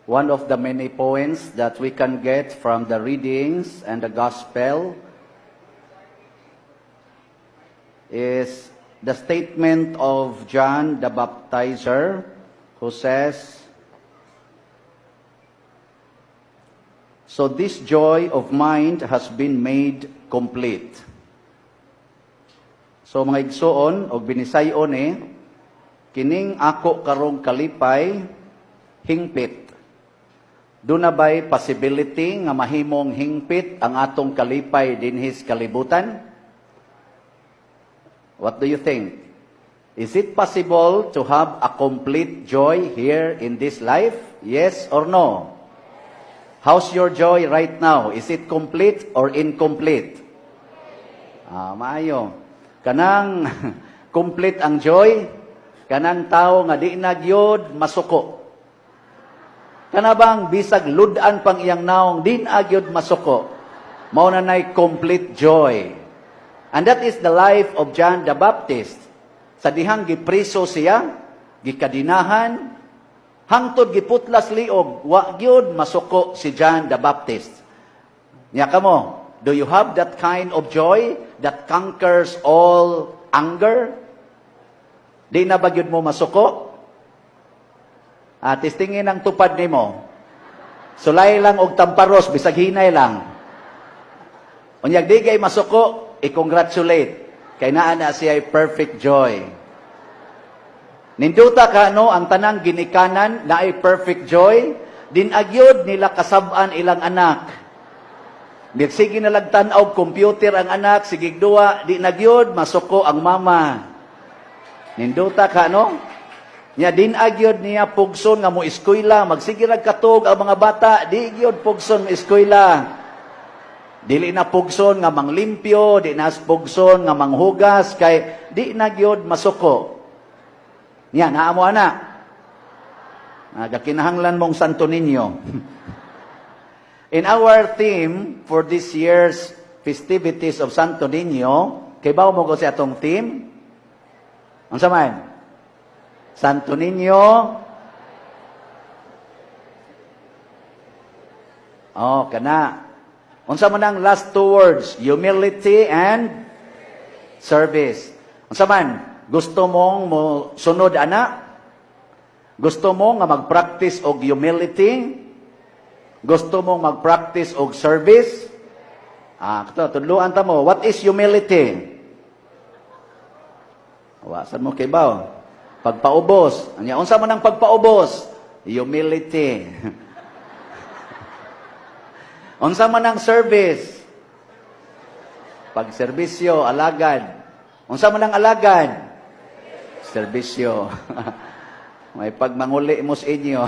one of the many points that we can get from the readings and the gospel is the statement of John the Baptizer, who says, "So this joy of mine has been made complete." So mga igsoon o binisayon kining ako karong kalipay, hingpit. Doon na ba'y possibility nga mahimong hingpit ang atong kalipay dinhis kalibutan? What do you think? Is it possible to have a complete joy here in this life? Yes or no? How's your joy right now? Is it complete or incomplete? Maayo. Kanang complete ang joy, kanang tao nga di nagyod masuko. Kanabang bisag ludan pang iyang naong din agyod masuko. Mao na nay complete joy. And that is the life of John the Baptist. Sa dihang gipriso siya, gikadinahan, hangtod giputlas liog, wa gyud masuko si John the Baptist. Nya kamo, do you have that kind of joy that conquers all anger? Di na ba gyud mo masuko? Testingin ang tupad nimo. Sulay lang og tamparos, bisag hinay lang. Unyag di kay masuko, i-congratulate. Kay naa na siya perfect joy. Ninduta ka ang tanang ginikanan na ay perfect joy, din agyod nila kasab-an ilang anak. Sige na lagtanaw computer ang anak, sige duwa, di nagyod masuko ang mama. Ninduta ka Nya din agyod niya pugson nga mo eskwela, magsige ra katog ang mga bata, di gyud pugson eskwela. Dili na pugson nga manglimpyo, di na pugson nga manghugas, kay di na gyud masuko. Nya naa mo ana. Nagakinahanglan mong Santo Niño. In our theme for this year's festivities of Santo Niño, kay bawo mo ko sa atong theme? Unsa man? Santo Niño. Kana. Unsa man ang last two words? Humility and service. Unsa man? Gusto mong mo sunod ana? Gusto mo nga mag-practice og humility? Gusto mong mag-practice og service? Tudloan ta mo. What is humility? Wasan mo kay bawo? Pagpaubos. Unsa man ang pagpaubos? Humility. Unsa man ang service? Pagserbisyo, alagad. Unsa man ang alagad? Serbisyo. May pagmanguli mo sa inyo.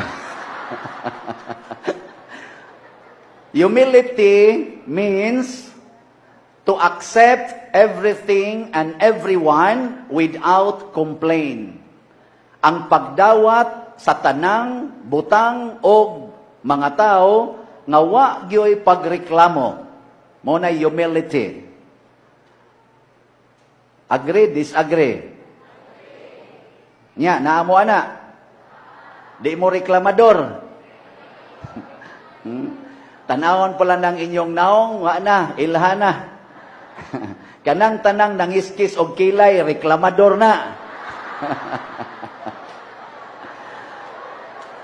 Humility means to accept everything and everyone without complaint. Ang pagdawat sa tanang, butang o mga tao nga wa gyoy pagreklamo. Mo na humility. Agree, disagree? Nya, naamo ana. Di mo reklamador. Tanawon pala ng inyong naong, wa na, ilhana. Kanang tanang nangiskis og kilay, reklamador na.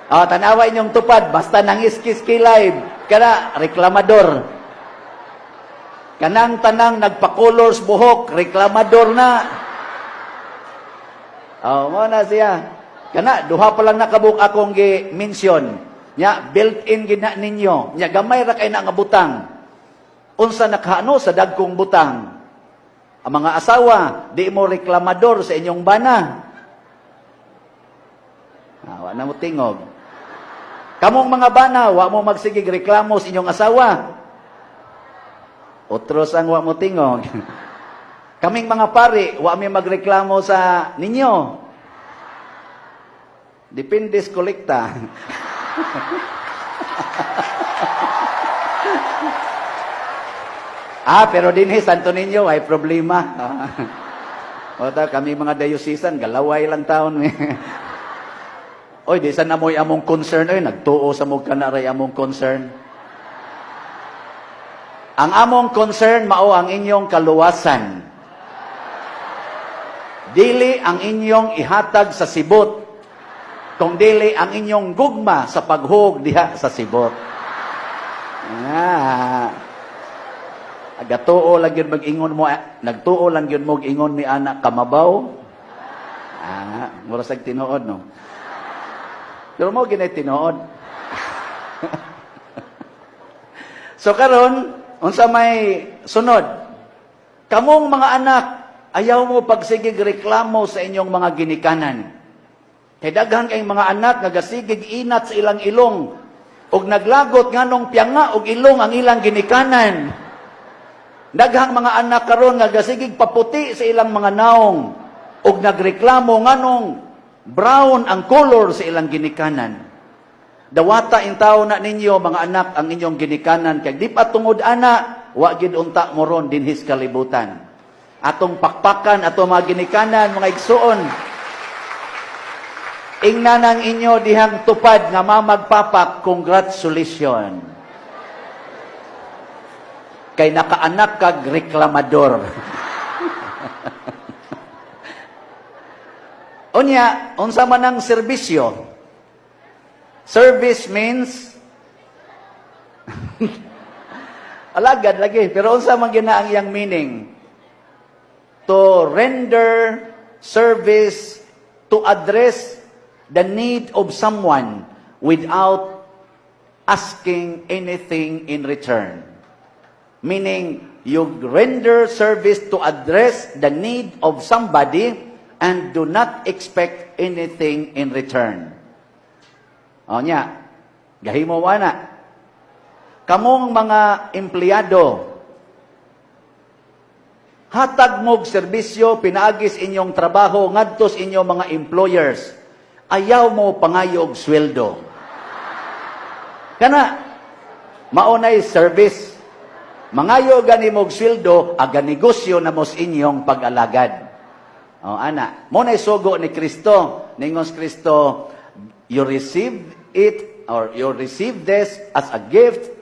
Tanawa inyong tupad, basta nangiskis kilay, kana, reklamador. Kanang tanang nagpa-colors buhok, reklamador na. Mo na siya. Kana, duha pa lang nakabuk akong gi-mention. Nya, built-in gina ninyo. Nya, gamay ra kay na nga butang. Unsa nakano sa dagkong butang? Ang mga asawa, di mo reklamador sa inyong bana. Wa na mo tingog. Kamong mga bana, wa mo magsigig reklamo sa inyong asawa. Otros ang wa mo tingog. Kaming mga pari, wa mi magreklamo sa ninyo. Depende sa kolekta. Pero dinhi Santo Niño ay problema. Kami mga dayosisan, galaway lang taon. Oy, di sa namoy among concern, oy, nagtuo sa mong kanaray among concern. Ang among concern, mao ang inyong kaluwasan. Dili ang inyong ihatag sa sibot, kung dili ang inyong gugma sa paghug diha sa sibot. Agatuo lang yun mag-ingon mo, nagtuo lang yun mo ingon ni anak kamabaw. Mura sag tinuod, no? Pero mo ginay tinuod. So karon, unsa may sunod? Kamong mga anak, ayaw mo pagsigig reklamo sa inyong mga ginikanan. Kay daghan kayong mga anak nagasigig inat sa ilang ilong ug naglagot nganong piyanga ug ilong ang ilang ginikanan. Daghang mga anak karon nagasigig paputi sa ilang mga naong ug nagreklamo nganong brown ang color sa ilang ginikanan. Dawata in tao na ninyo mga anak ang inyong ginikanan kay di pa tungod ana wa gid unta mo ron dinhis kalibutan. Atong pakpakan atong mga ginikanan mga igsuon. Ingnan ang inyo dihang tupad nga mamagpapak, congratulations. Kay nakaanak kag reklamador. Unya, unsa man ang serbisyo? Service means alagad lagi, pero unsa man gina ang iyang meaning? To render service, to address the need of someone without asking anything in return. Meaning, you render service to address the need of somebody and do not expect anything in return. O niya, gahimo wana. Kamong mga empleyado, hatag mog serbisyo, pinaagis inyong trabaho, ngadtos inyong mga employers. Ayaw mo pangayog sweldo. Kana, maunay service. Mangayo gani mog sweldo, aga negosyo na mos inyong pag-alagad. O, ana, munay sugo ni Kristo. Ningos Kristo, you receive it, or you receive this as a gift,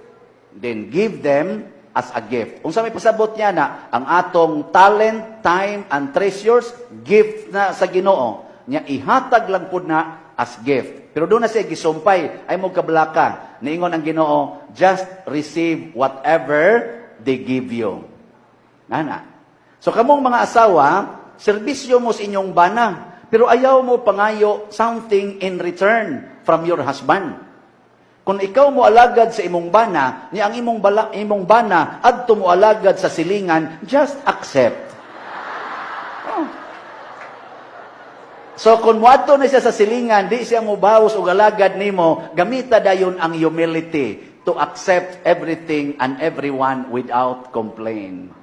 then give them as a gift. Kung sa may pasabot niya na, ang atong talent, time, and treasures, gift na sa Ginoo. Nya ihatag lang pud na as gift. Pero doon na siya gisumpay, ay mo kablaka. Niingon ang Ginoo, just receive whatever they give you. Nana. So kamong mga asawa, serbisyo mo sa inyong bana, pero ayaw mo pangayo something in return from your husband. Kung ikaw mo alagad sa imong bana, niya ang imong bana adto mo alagad sa silingan, just accept. So kung muadto na siya sa silingan, di siya mo bawas o galagad nimo, gamita dayon ang humility to accept everything and everyone without complaint.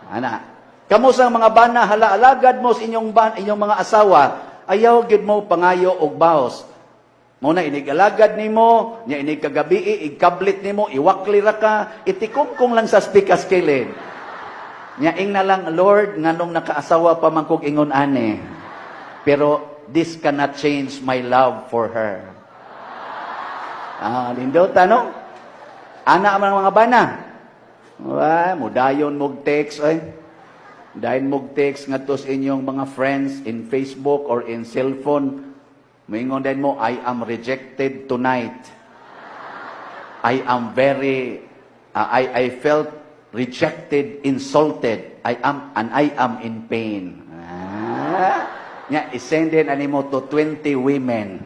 Ana, kamo sa mga bana alagad mo sa inyong mga asawa, ayaw gid mo pangayo og bawas. Muna inigalagad nimo, nya inig kagabi igkablit nimo, iwakli ra ka, itikong lang sa spikas kilid. Nya ing na lang, Lord, nganong nakaasawa pa man kog ingon ani. Pero this cannot change my love for her. Lindot, ano? Ana ang mga bana. Mudayon mog text, ay. Dayon mog text nga tos inyong mga friends in Facebook or in cellphone. Moingon din mo, I am rejected tonight. I am very, I felt rejected, insulted. I am in pain. Nya, isendin animo to 20 women.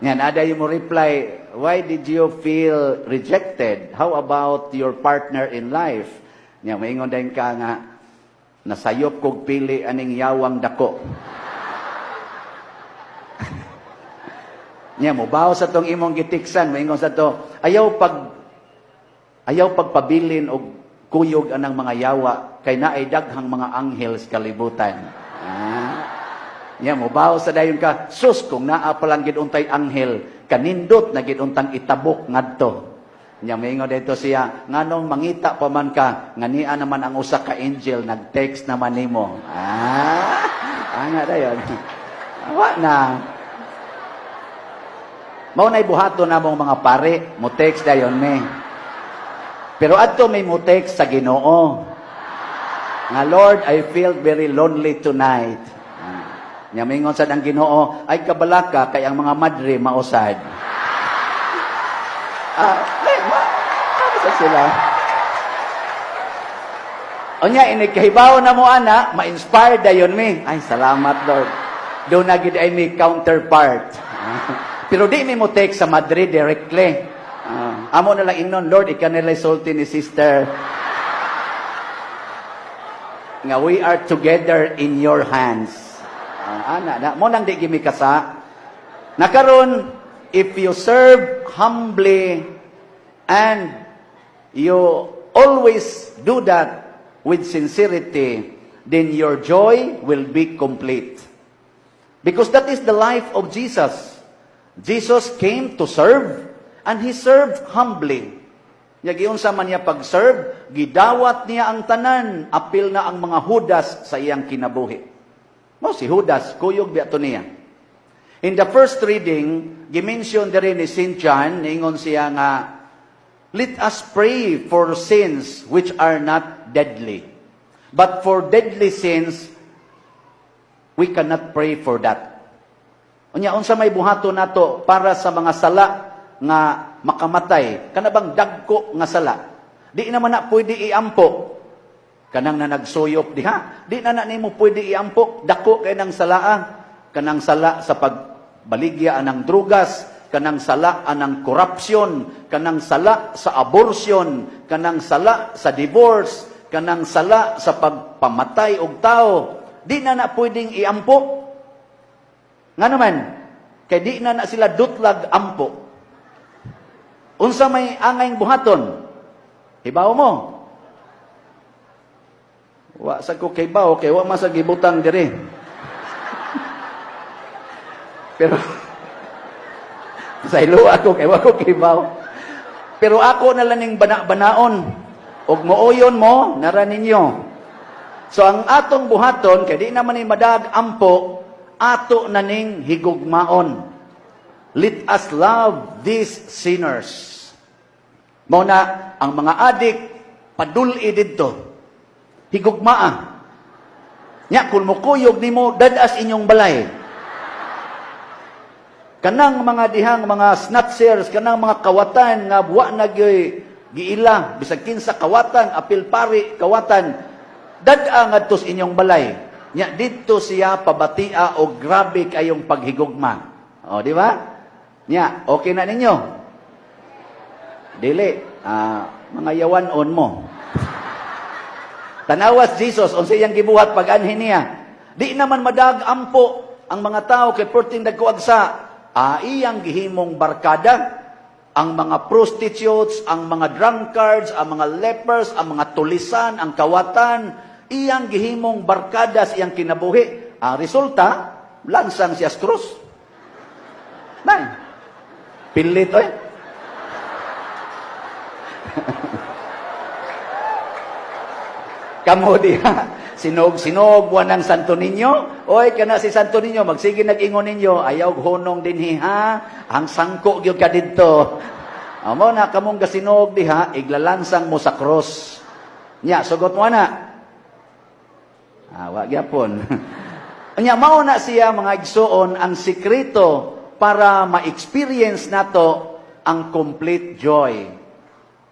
Yan, ada yung mo reply, why did you feel rejected? How about your partner in life? Yan, maingon din ka nga, nasayop kog pili aning yawang dako. Yan, mubaw sa tong imong gitiksan, maingon sa to, ayaw pagpabilin og kuyog anang mga yawa, kay naay daghang mga anghel sa kalibutan. Yan, mubaw sa dayon ka, sus, kung naa palang giduntay anghel, kanindot na giduntang itabok ngadto. Yan, maingon dito siya, nganong mangita pa man ka, ngania naman ang usa ka angel, nag-text naman nimo. Ana dayon. Wa na. Mao nay buhaton namong mga pare, mo text dayon me. Pero adto may mo text sa Ginoo. Nga Lord, I feel very lonely tonight. Nya mingon sad ang Ginoo, ay kabalaka kay ang mga madre mausad. Ano sa sila? Onya ini kahibaw na mo ana, ma-inspired dayon me. Ay salamat Lord. Do na gid ay mi counterpart. Pero di mi mo text sa Madrid directly. Amo na lang ingnon, Lord, ika nila sulti ni sister. Nga we are together in your hands. Mo nang di gimi kasa. Nakaron, if you serve humbly and you always do that with sincerity, then your joy will be complete. Because that is the life of Jesus. Jesus came to serve, and He served humbly. Yagiyon sa man niya pag-serve, gidawat niya ang tanan, apil na ang mga Judas sa iyang kinabuhi. Mo si Judas, kuyog biato niya. In the first reading, gimension diri ni St. John, niingon siya nga, let us pray for sins which are not deadly. But for deadly sins, we cannot pray for that. Unya, unsa may buhato nato para sa mga sala nga makamatay, kana bang dagko nga sala. Di naman na pwede iampo. Kanang na nagsuyop diha, di na nimo pwede iampo, dako kay nang salaa. Kanang sala sa pagbaligya anang drugas, kanang sala anang korupsyon, kanang sala sa abortion, kanang sala sa divorce, kanang sala sa pagpamatay og tao. Di na pwedeng iampo. Nga naman, kay di na sila dutlag ampo. Unsa may angay buhaton? Hibaw mo. Wa sa ko kaybaw, kay wa masag gibutang diri. Pero sa ilo ako kay wa ko kaybaw. Pero ako na lang ning bana-banaon. Og mooyon mo, nara ninyo. So ang atong buhaton, kay di naman ni madag ampo, ato na ning higugmaon. Let us love these sinners. Mao na ang mga adik padul-i didto. Higugmaa. Nya kun mukuyog nimo dadas inyong balay. Kanang mga dihang mga snatchers, kanang mga kawatan nga buwa na giila, bisag kinsa kawatan, apil pari kawatan, dad-a ngadto sa inyong balay. Nya didto siya pabatia o grabe kayong paghigugma. O, di ba? Nya, okay na ninyo? Dili, mga yawanon mo. Tanawas Jesus, unsa iyang gibuhat pag-anhin niya. Di naman madag ampo ang mga tao kay perting nagkuagsa. Iyang gihimong barkada, ang mga prostitutes, ang mga drunkards, ang mga lepers, ang mga tulisan, ang kawatan, iyang gihimong barkada sa iyang kinabuhi. Ang resulta, lansang siya sa krus. Nay, pilit, oy. Kamo diha, sinog-sinog buwan ng Santo Niño. Oy, kana si Santo Niño, magsige nag-ingon ninyo, ayaw honong dinhi ha, ang sangko gyud ka didto. Amo na kamong gasinog diha, iglalansang mo sa cross. Nya, sugot mo na. Wa gyapon. Nya mao na siya mga igsoon ang sikreto para ma-experience nato ang complete joy.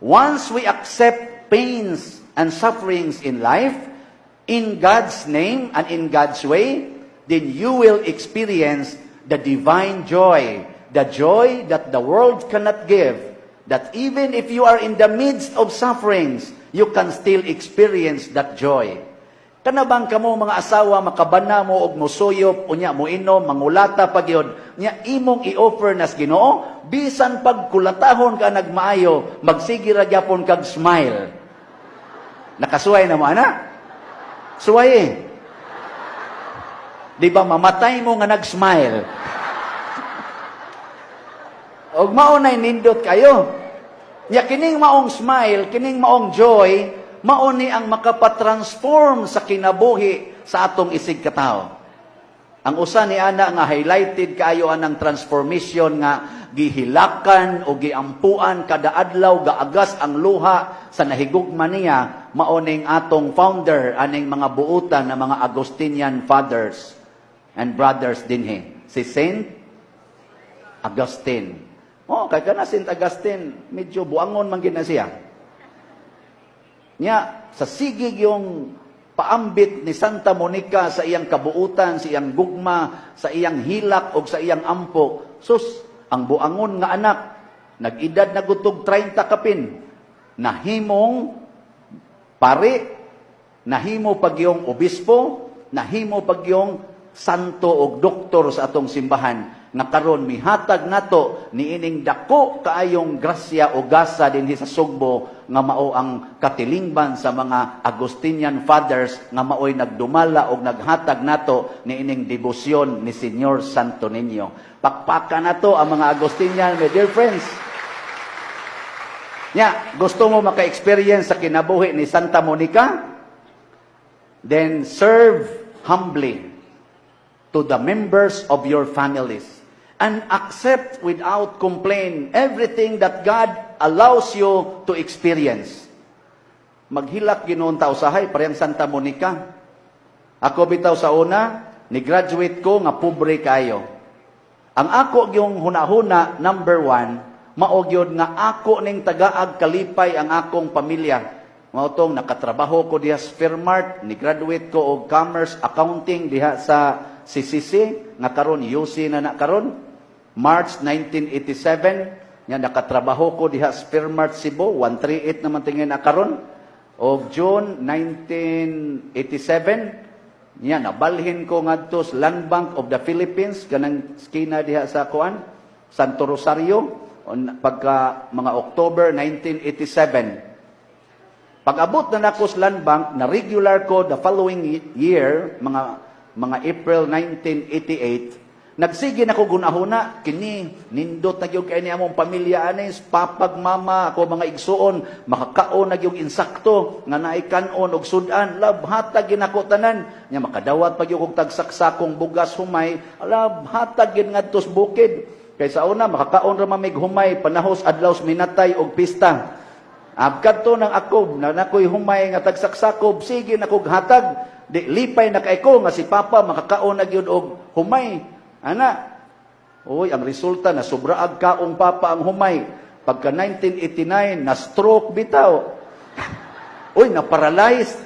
Once we accept pains and sufferings in life, in God's name and in God's way, then you will experience the divine joy, the joy that the world cannot give, that even if you are in the midst of sufferings, you can still experience that joy. Kanabang kamo mga asawa, makabana mo og musuyop, unya mo inom, mangulata pagyod, nya imong i-offer nas Ginoo, bisan pagkulatahon ka nagmaayo, magsige ra gyapon kag smile. Nakasuway na mo, ana? Suway eh. Di ba, mamatay mo nga nag-smile. Og maunay nindot kayo. Ya kining maong smile, kining maong joy, mauni ang makapatransform sa kinabuhi sa atong isig katao. Ang usa ni ana nga highlighted kaayo anang transformation nga gihilakan o giampuan kada adlaw gaagas ang luha sa nahigugma niya maoning atong founder aning mga buutan ng mga Augustinian fathers and brothers dinhi si Saint Augustine. Kay kana Saint Augustine medyo buangon man gid na siya. Nya sa sigig yung paambit ni Santa Monica sa iyang kabuutan, sa iyang gugma, sa iyang hilak o sa iyang ampo. Sus, ang buangon nga anak, nag-edad na gutog 30 kapin, nahimong pari, nahimo pagyong obispo, nahimo pagyong santo o doktor sa atong simbahan, nga karon mihatag nato niining dako kaayong grasya o gasa dinhi sa Sugbo nga mao ang katilingban sa mga Augustinian fathers nga maoy nagdumala og naghatag nato niining debosyon ni Señor Santo Niño. Pakpakan nato ang mga Augustinian, my dear friends. Gusto mo maka-experience sa kinabuhi ni Santa Monica? Then serve humbly to the members of your families. And accept without complaint everything that God allows you to experience. Maghilak ginoon ta usahay parehang Santa Monica. Ako bitaw sa una, ni graduate ko nga pobre kayo. Ang ako yung hunahuna number 1, mao gyud nga ako ning tagaag kalipay ang akong pamilya. Mao tong nakatrabaho ko diha sa Fairmart, ni graduate ko og commerce accounting diha sa CCC nga karon UC na karon. March 1987, nya nakatrabaho ko diha sa Fairmart Cebu, 138 naman tingin na karon. Og June 1987, nya nabalhin ko ngadto sa Land Bank of the Philippines kanang skina diha sa kuan, Santo Rosario, pagka mga October 1987. Pag-abot na nako sa Land Bank, na regular ko the following year, mga April 1988, nagsige na ko gunahuna, kini, nindot na yung kaya niya mong pamilya anis, papag mama, ako mga igsuon, makakaon na yung insakto, nga naikanon og sudan, lab, hatag ginako tanan, niya makadawat pag yung tagsaksakong bugas humay, lab, hatag gin ngadtos bukid, kaysa una, makakaon ra mamig humay, panahos adlaws minatay og pista. Abkat to ng ako, na nakoy humay nga tagsaksakob, sige na kog hatag, di lipay na kaiko nga si Papa makakaon na gyud og humay. Ana, oy, ang resulta na sobraag kaong Papa ang humay. Pagka 1989, na-stroke bitaw. Oy, na-paralyzed.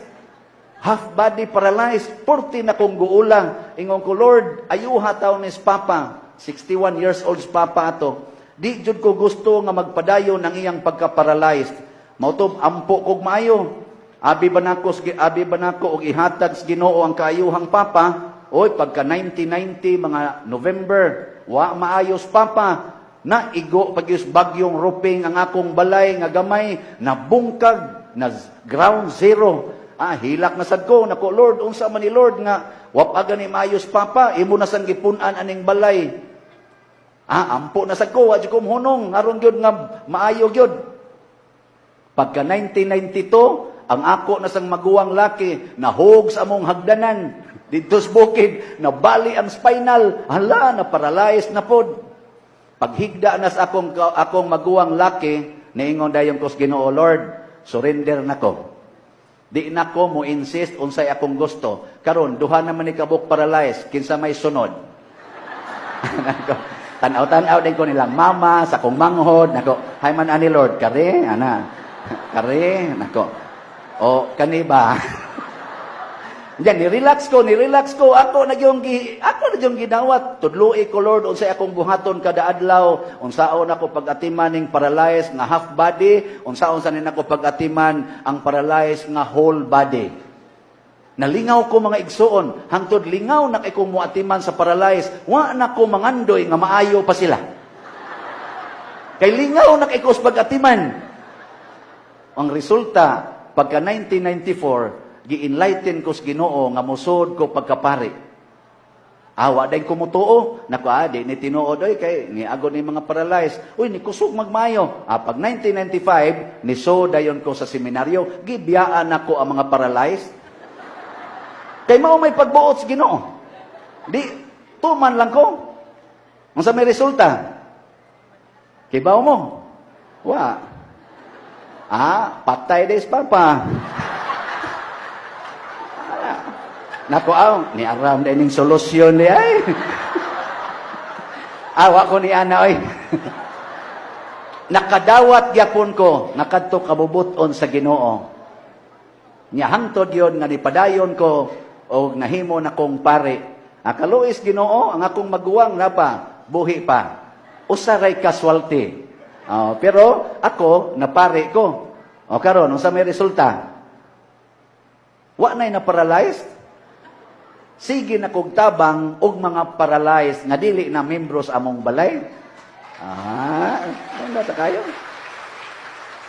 Half-body paralyzed. 40 na kong guulang. Ingon ko, Lord, ayuha taon ni Papa. 61 years old si Papa ato. Di jud ko gusto nga magpadayon ng iyang pagka-paralyzed. Mautob, ampo kog maayo. Abi ba nako og ihatag sa Ginoo ang kaayuhang Papa? Oy, pagka 1990, mga November, wa maayos Papa, na igo pagyus bagyong roping ang akong balay nga gamay, na bungkag, na ground zero. Hilak na sad ko, nako Lord, unsa man ni Lord nga, wapaga ni maayos Papa, imo na sang gipunan aning balay. Ampo na sad ko, wa jud ko hunong, aron gyud nga maayo gyud. Pagka 1992, ang ako na sang maguwang laki, nahog sa among hagdanan, dito sa bukid, nabali ang spinal, hala, na-paralyzed na pod. Paghigda na sa akong maguwang laki, niingon dayon ko sa Ginoo, Lord, surrender na ko. Di na ko mo insist unsay akong gusto. Karon duha naman ni kabuk paralyzed, kinsa may sunod. Tanaw-tanaw din ko nilang mama, sa kong manghod, nako, hay man ani Lord, kare, kare, nako. O, kani ba? Diyan, ni-relax ko. Ako na yung ginawat. Tudloi ko, Lord, unsay akong buhaton kada adlaw. Unsaon ako pag-atiman ng paralyzed nga half body. Unsaon sanin ako pag-atiman ang paralyzed nga whole body. Nalingaw ko mga igsuon. Hangtod lingaw na kay kong muatiman sa paralyzed. Wa na ko mangandoy nga maayo pa sila. Kay lingaw na kay ko sa pag-atiman. Ang resulta, pagka 1994, gi-enlighten ko sa Ginoo nga musod ko pagkapari. Wa day ko mutuo, nako di ni tinuod oy kay ni agon ni mga paralyzed. Uy ni kusog magmayo. Pag 1995 ni so dayon ko sa seminaryo, gibiyaan nako ang mga paralyzed. Kay mao may pagbuot sa Ginoo. Di Tuman lang ko. Ang sa may resulta, kibaw mo. Wa. Patay des papa. Nako ni aram dining solusyon di ay. Awa ko ni ana oy. Nakadawat gyapon ko, nakadto kabubuton sa Ginoo. Nya hangtod yon nga nipadayon ko og nahimo na kong pare. Akaluis Ginoo ang akong maguwang na pa, buhi pa. Usaray kaswalti. Pero ako napare ko. Karon unsa may resulta? Wa nay na paralyzed. Sige na kog tabang og mga paralyzed nga dili na membros among balay. Ano ta kayo?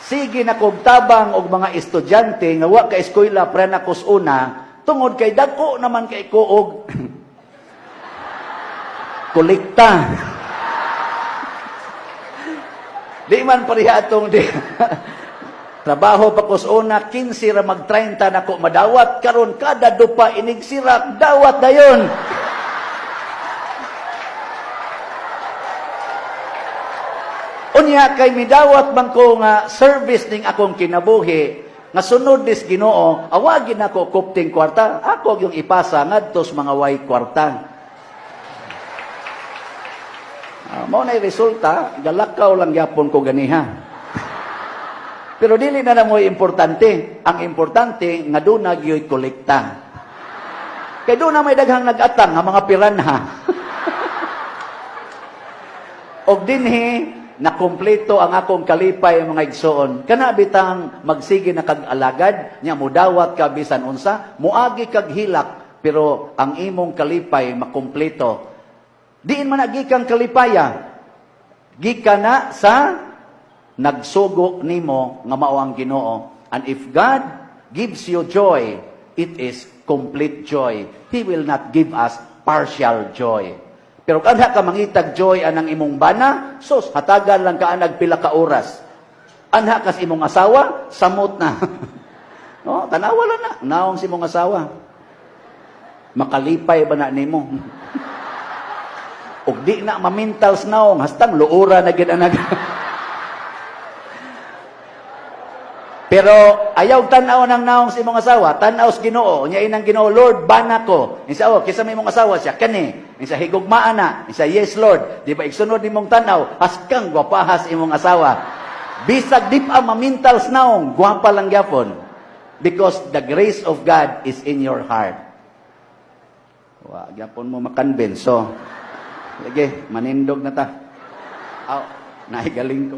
Sige na kog tabang og mga estudyante nga wa ka eskwela pre na kus una tungod kay dako naman kay ko og kolekta. Di man pariha atong di trabaho pa kus una 15 ra mag 30 nako madawat karon kada dupa inig sirak dawat dayon. Unya kay midawat man ko nga service ning akong kinabuhi nga sunod dis Ginoo awagin ako kupting kwarta ako yung ipasa ngadto sa mga way kwarta. Mao na resulta galakaw lang gyapon ko ganiha. Pero dili na mo importante. Ang importante nga doon na gyoy kolekta. Kay doon na may daghang nag-atang nga mga piranha. Og dinhi na kumpleto ang akong kalipay mga igsoon. Kana bitang magsige na kag alagad, nya mudawat ka bisan unsa, muagi kag hilak, pero ang imong kalipay makumpleto. Diin man nagikang kalipaya. Gikan na sa nagsugo nimo nga mao ang Ginoo. And if God gives you joy, it is complete joy. He will not give us partial joy. Pero kada ka mangitag joy anang imong bana, sus, hatagan lang ka nagpila ka oras. Anha kas imong asawa, samot na. Tanawa lang na. Naong si imong asawa. Makalipay ba na nimo? Og di na mamintals naong, hastang luura na gid anag. Pero ayaw tanaw ng naong si imong asawa, tanaw sa Ginoo, nya inang Ginoo, Lord, bana ko. Insa kisa may imong asawa siya kani. Insa higugmaan na, insa yes Lord. Di ba igsunod nimong tanaw, haskang gwapahas imong asawa. Bisag di pa mamintals naong, gwapa lang gyapon. Because the grace of God is in your heart. Wa gyapon mo makonvince. So, sige, manindog na ta. Naigaling ko.